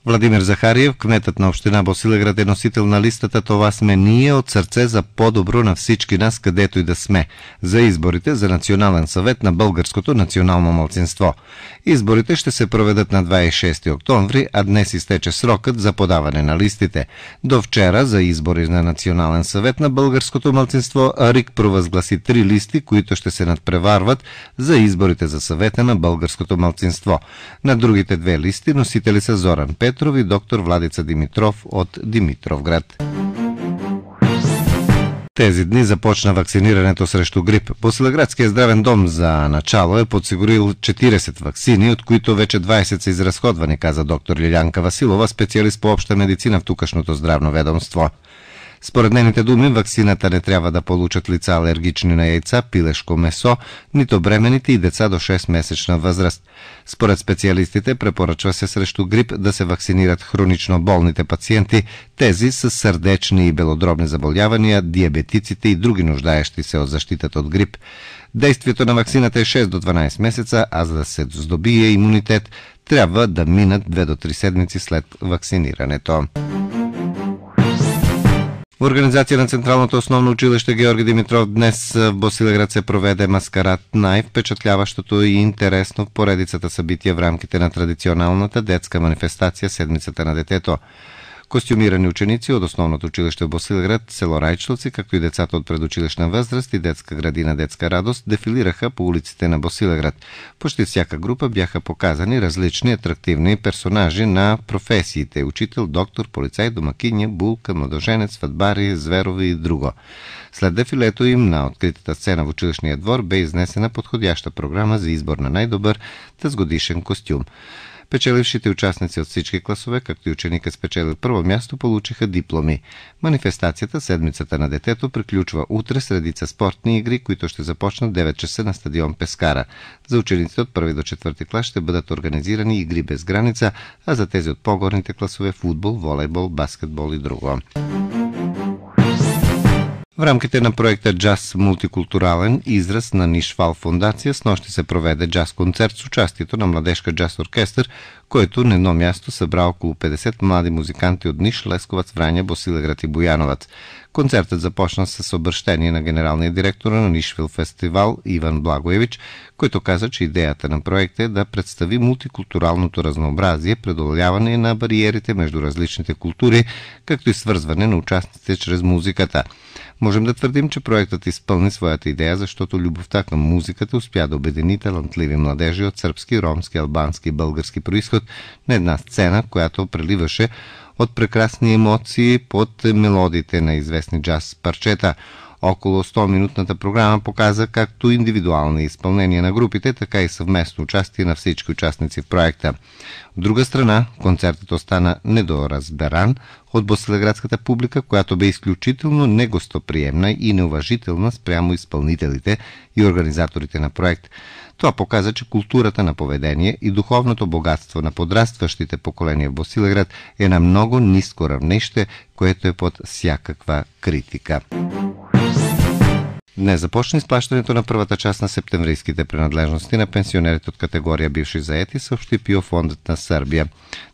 Владимир Захариев, кметът на община Босилеград, е носител на листата "Това сме ние от сърце за по-добро на всички нас, където и да сме" за изборите за Национален съвет на българското национално малцинство. Изборите ще се проведат на 26 октомври, а днес изтече срокът за подаване на листите. До вчера за избори на Национален съвет на българското малцинство РИК провъзгласи 3 листи, които ще се надпреварват за изборите за съвета на българското малцинство. На другите 2 листи носители са Зоран Петров и доктор Владица Димитров от Димитровград. Тези дни започна вакцинирането срещу грип. Босилеградският здравен дом за начало е подсигурил 40 ваксини, от които вече 20 са изразходвани, каза доктор Лилянка Василова, специалист по обща медицина в тукашното здравно ведомство. Според нейните думи, ваксината не трябва да получат лица алергични на яйца, пилешко месо, нито бременните и деца до 6-месечна възраст. Според специалистите препоръчва се срещу грип да се вакцинират хронично болните пациенти, тези с сърдечни и белодробни заболявания, диабетиците и други нуждаещи се от защитата от грип. Действието на ваксината е 6 до 12 месеца, а за да се здобие имунитет, трябва да минат 2 до 3 седмици след вакцинирането. В организация на Централното основно училище Георги Димитров днес в Босилеград се проведе маскарад, най-впечатляващото и интересно в поредицата събития в рамките на традиционалната детска манифестация Седмицата на детето. Костюмирани ученици от основното училище в Босилеград, село Райчилци, както и децата от предучилищна възраст и детска градина Детска радост дефилираха по улиците на Босилеград. Почти всяка група бяха показани различни атрактивни персонажи на професиите – учител, доктор, полицай, домакиня, булка, младоженец, сватбари, зверови и друго. След дефилето им на откритата сцена в училищния двор бе изнесена подходяща програма за избор на най-добър тазгодишен костюм. Печелившите участници от всички класове, както и ученикът спечелил първо място, получиха дипломи. Манифестацията Седмицата на детето приключва утре с редица спортни игри, които ще започнат 9 часа на стадион Пескара. За учениците от 1 до 4 клас ще бъдат организирани игри без граница, а за тези от по-горните класове футбол, волейбол, баскетбол и друго. В рамките на проекта Джаз мултикултурален израз на Нишвал фундация снощи се проведе джаз концерт с участието на младежка джаз оркестър, който на едно място събра около 50 млади музиканти от Ниш, Лесковац, Враня, Босилеград и Бояновац. Концертът започна с обръщение на генералния директор на Нишвил фестивал Иван Благоевич, който каза, че идеята на проекта е да представи мултикултуралното разнообразие, преодоляване на бариерите между различните култури, както и свързване на участниците чрез музиката. Можем да твърдим, че проектът изпълни своята идея, защото любовта към музиката успя да обедини талантливи младежи от сръбски, ромски, албански и български произход на една сцена, която преливаше от прекрасни емоции под мелодиите на известни джаз парчета. Около 100-минутната програма показа както индивидуални изпълнения на групите, така и съвместно участие на всички участници в проекта. От друга страна, концертът остана недоразберан от босилеградската публика, която бе изключително негостоприемна и неуважителна спрямо изпълнителите и организаторите на проект. Това показа, че културата на поведение и духовното богатство на подрастващите поколения в Босилеград е на много ниско равнище, което е под всякаква критика. Днес започна изплащането на първата част на септемврийските принадлежности на пенсионерите от категория бивши заети, съобщи ПИО фондът на Сърбия.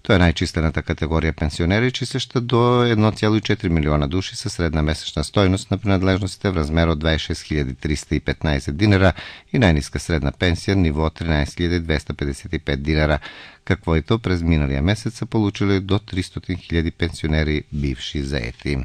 Това е най-числената категория пенсионери, числеща до 1,4 милиона души със средна месечна стойност на принадлежностите в размер от 26 315 динара и най-ниска средна пенсия ниво 13 255 динара, каквото през миналия месец са получили до 300 000 пенсионери бивши заети.